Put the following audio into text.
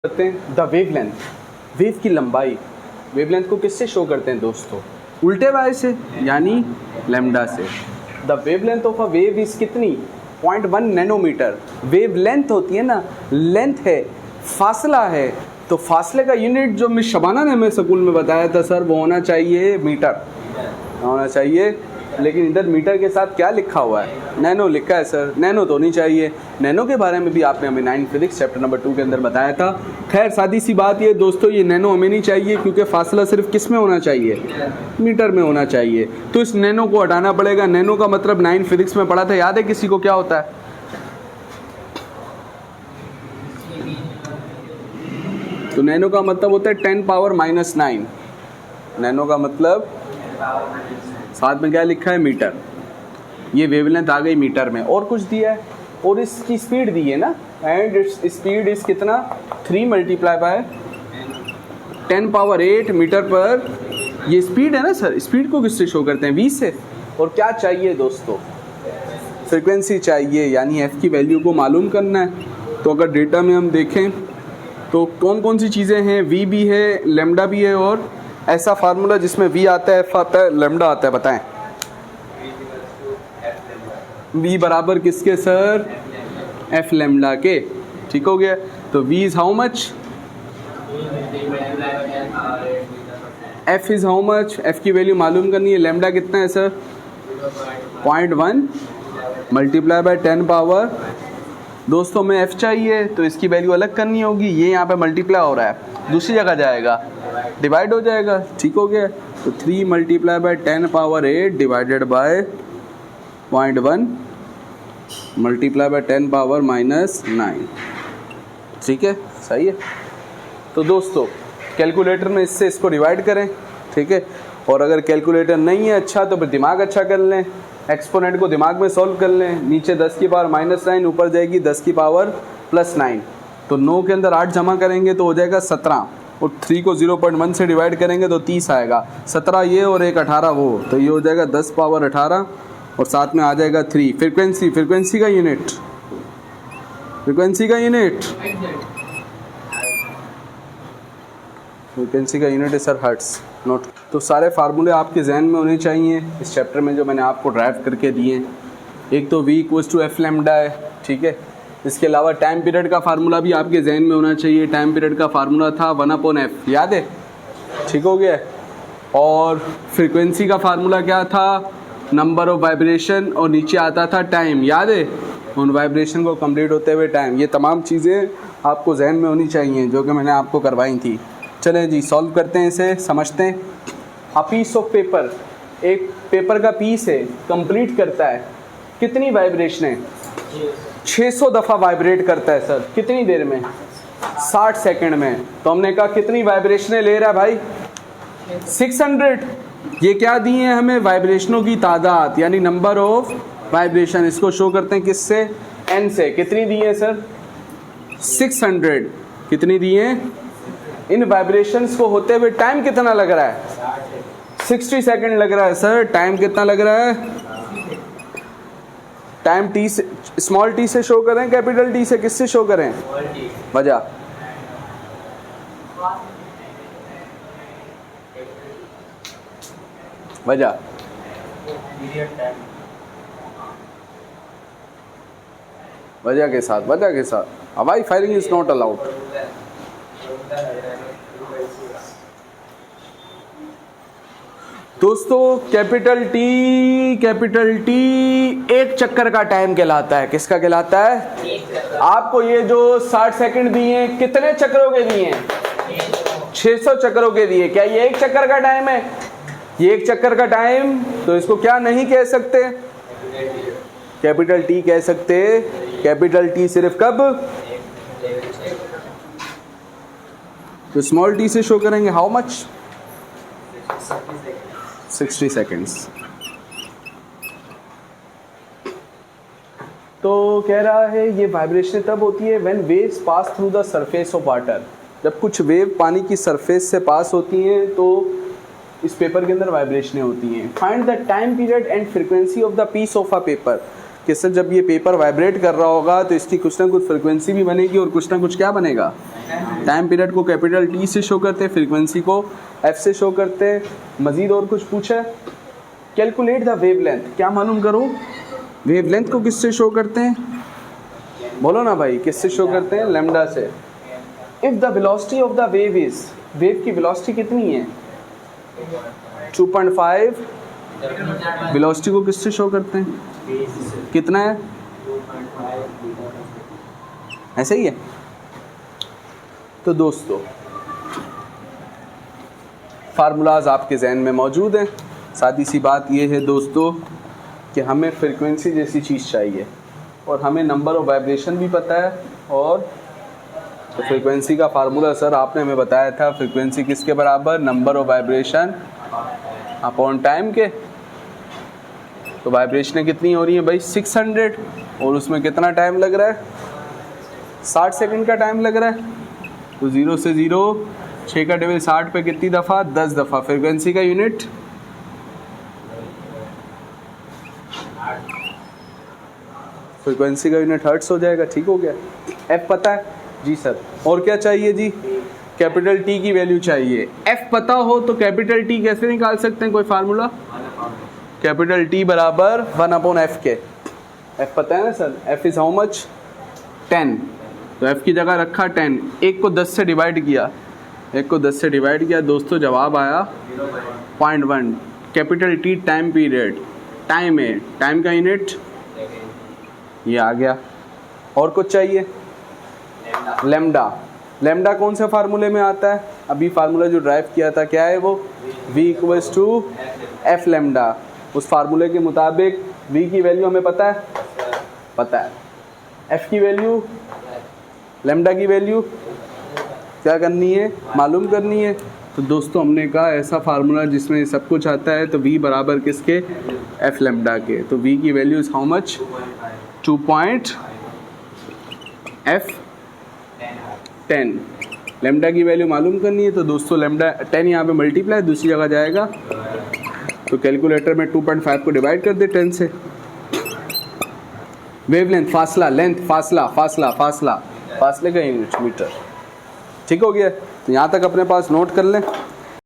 करते हैं the wavelength, wave की लंबाई। वेवलेंथ को किससे शो करते हैं दोस्तों? उल्टे वाई से, यानी लैम्डा से। The wavelength of a wave is कितनी? 0.1 नैनोमीटर। वेवलेंथ होती है ना, लेंथ है, फासला है, तो फासले का यूनिट जो मिस शबाना ने हमें स्कूल में बताया था सर, वो होना चाहिए मीटर, होना चाहिए। लेकिन इधर मीटर के साथ क्या लिखा हुआ है? नैनो लिखा है सर, नैनो तो नहीं चाहिए। नैनो के बारे में भी आपने हमें 9 फिजिक्स चैप्टर नंबर 2 के अंदर बताया था। खैर सादी सी बात ये दोस्तों, ये नैनो हमें नहीं चाहिए, क्योंकि फासला सिर्फ किस में होना चाहिए? मीटर में होना चाहिए। तो इस नैनो को हटाना पड़ेगा। नैनो का मतलब 9 फिजिक्स में पढ़ा था, याद है किसी को क्या होता है? तो नैनो का मतलब होता है 10⁻⁻⁹। नैनो का मतलब साथ में क्या लिखा है? मीटर। ये वेवलेंथ आ गई मीटर में। और कुछ दिया है, और इसकी स्पीड दी है ना, एंड इट्स स्पीड इज कितना? 3 × 10⁸ मीटर पर। ये स्पीड है ना सर, स्पीड को किससे शो करते हैं? v से। और क्या चाहिए दोस्तों? फ्रीक्वेंसी चाहिए, यानी f की वैल्यू को मालूम करना है। तो अगर डेटा में हम देखें तो कौन कौन सी चीज़ें हैं? v भी है, लैम्डा भी है, और ऐसा फार्मूला जिसमें v आता है, f आता है, लैम्डा आता है, बताएं। v बराबर किसके सर? f लैम्डा के। ठीक हो गया। तो v is how much? f is how much? f की वैल्यू मालूम करनी है। लैम्डा कितना है सर? 0.1 × 10 पावर। दोस्तों में f चाहिए तो इसकी वैल्यू अलग करनी होगी। ये यहाँ पे मल्टीप्लाई हो रहा है, दूसरी जगह जाएगा, डिवाइड हो जाएगा। ठीक हो गया। तो 3 × 10⁸ डिवाइडेड बाय 0.1 × 10⁻⁹। ठीक है, सही है। तो दोस्तों कैलकुलेटर में इससे इसको डिवाइड करें, ठीक है। और अगर कैलकुलेटर नहीं है अच्छा तो फिर दिमाग अच्छा कर लें, एक्सपोनेंट को दिमाग में सॉल्व कर लें। नीचे 10 की पावर -9, ऊपर जाएगी 10 की पावर +9। तो 9 के अंदर 8 जमा करेंगे तो हो जाएगा 17, और 3 को 0.1 से डिवाइड करेंगे तो 30 आएगा। 17 ये और एक 18 वो, तो ये हो जाएगा 10 पावर 18, और साथ में आ जाएगा 3। फ्रीक्वेंसी, फ्रीक्वेंसी का यूनिट, फ्रीक्वेंसी का यूनिट, फ्रीक्वेंसी का यूनिट है सर हर्ट्स, नोट। तो सारे फार्मूले आपके जहन में होने चाहिए इस चैप्टर में जो मैंने आपको ड्राइव करके दिए। एक तो v = f लैम्डा है, ठीक है। इसके अलावा टाइम पीरियड का फार्मूला भी आपके जहन में होना चाहिए। टाइम पीरियड का फार्मूला था 1/f, याद है? ठीक हो गया। और फ्रीक्वेंसी का फार्मूला क्या था? नंबर ऑफ वाइब्रेशन, और नीचे आता था टाइम, याद है? उन वाइब्रेशन को कंप्लीट होते हुए टाइम। ये तमाम चीज़ें आपको जहन में होनी चाहिए जो कि मैंने आपको करवाई थी। चलें जी, सॉल्व करते हैं इसे, समझते हैं। अ पीस ऑफ पेपर, एक पेपर का पीस है, कंप्लीट करता है कितनी वाइब्रेशनें? 600 दफ़ा वाइब्रेट करता है सर। कितनी देर में? 60 सेकंड में। तो हमने कहा कितनी वाइब्रेशनें ले रहा है भाई? 600। ये क्या दिए हैं हमें? वाइब्रेशनों की तादाद, यानी नंबर ऑफ वाइब्रेशन। इसको शो करते हैं किससे? n से। कितनी दी है सर? 600। कितनी दी है? इन वाइब्रेशंस को होते हुए टाइम कितना लग रहा है? 60 सेकंड लग रहा है सर। टाइम कितना लग रहा है? टाइम t से, स्मॉल t से शो करें, कैपिटल T से? किससे शो करें? वजह, वजह, वजह के साथ, वजह के साथ। हवाई फायरिंग इज नॉट अलाउड। दोस्तों कैपिटल T एक चक्कर का टाइम कहलाता है। किसका कहलाता है? आपको ये जो 60 सेकंड दिए हैं, कितने चक्रों के दिए हैं? 600 चक्रों के दिए। क्या ये एक चक्कर का टाइम है? ये एक चक्कर का टाइम, तो इसको क्या नहीं कह सकते? कैपिटल T कह सकते। कैपिटल T सिर्फ कब? तो स्मॉल t से शो करेंगे हाउ मच? 60 सेकेंड्स। तो कह रहा है ये वाइब्रेशन तब होती है when waves pass through the surface of water. जब कुछ वेव पानी की सरफेस से पास होती हैं तो इस पेपर के अंदर वाइब्रेशनें होती हैं। Find the time period and frequency of the piece of a paper. कि सर जब ये पेपर वाइब्रेट कर रहा होगा तो इसकी कुछ ना कुछ फ्रिक्वेंसी भी बनेगी और कुछ ना कुछ क्या बनेगा, टाइम पीरियड को कैपिटल टी से शो करते हैं, फ्रीक्वेंसी को एफ से शो करते हैं। मजीद और कुछ पूछा है, कैलकुलेट द वेवलेंथ, क्या मालूम करो वेवलेंथ को किससे शो करते हैं, बोलो ना भाई किससे शो करते हैं, लैम्डा से। If the velocity of the wave is, wave की वेलोसिटी कितनी है 2.5, वेलोसिटी को किससे शो करते हैं, कितना है, ऐसे ही है। तो दोस्तों फार्मूलाज आपके जहन में मौजूद हैं। सादी सी बात ये है दोस्तों कि हमें फ्रीक्वेंसी जैसी चीज़ चाहिए और हमें नंबर ऑफ वाइब्रेशन भी पता है। और तो फ्रीक्वेंसी का फार्मूला सर आपने हमें बताया था, फ्रीक्वेंसी किसके बराबर, number of vibration upon time के। तो वाइब्रेशनें कितनी हो रही हैं भाई 600, और उसमें कितना टाइम लग रहा है 60 सेकंड का टाइम लग रहा है। तो 0 से 0, 6 का टेबल 60 पे कितनी दफ़ा, 10 दफ़ा। फ्रीक्वेंसी का यूनिट हर्ट्स हो जाएगा। ठीक हो गया, एफ पता है जी सर। और क्या चाहिए जी, कैपिटल टी की वैल्यू चाहिए। एफ पता हो तो कैपिटल टी कैसे निकाल सकते हैं, कोई फार्मूला, कैपिटल टी बराबर 1/f के। एफ पता है ना sir, F is how much 10, तो एफ की जगह रखा 10, एक को 10 से डिवाइड किया, दोस्तों जवाब आया 0.1। Capital T time period, time है, टाइम का यूनिट ये आ गया। और कुछ चाहिए, लैम्डा कौन से फार्मूले में आता है, अभी फार्मूला जो ड्राइव किया था क्या है वो, v = f लैम्डा। उस फार्मूले के मुताबिक v की वैल्यू हमें पता है, f की वैल्यू, लैम्डा की वैल्यू क्या करनी है, मालूम करनी है। तो दोस्तों हमने कहा ऐसा फार्मूला जिसमें सब कुछ आता है, तो v बराबर किसके, f लैम्डा के। तो v की value is how much 2.f10। Lambda की वैल्यू मालूम करनी है, तो दोस्तों लैम्डा 10 यहाँ पे मल्टीप्लाई दूसरी जगह जाएगा, तो कैलकुलेटर में 2.5 को डिवाइड कर दे 10 से। वेवलेंथ फासला, लेंथ फासला, फासले का यूनिट मीटर। ठीक हो गया, तो यहाँ तक अपने पास नोट कर लें।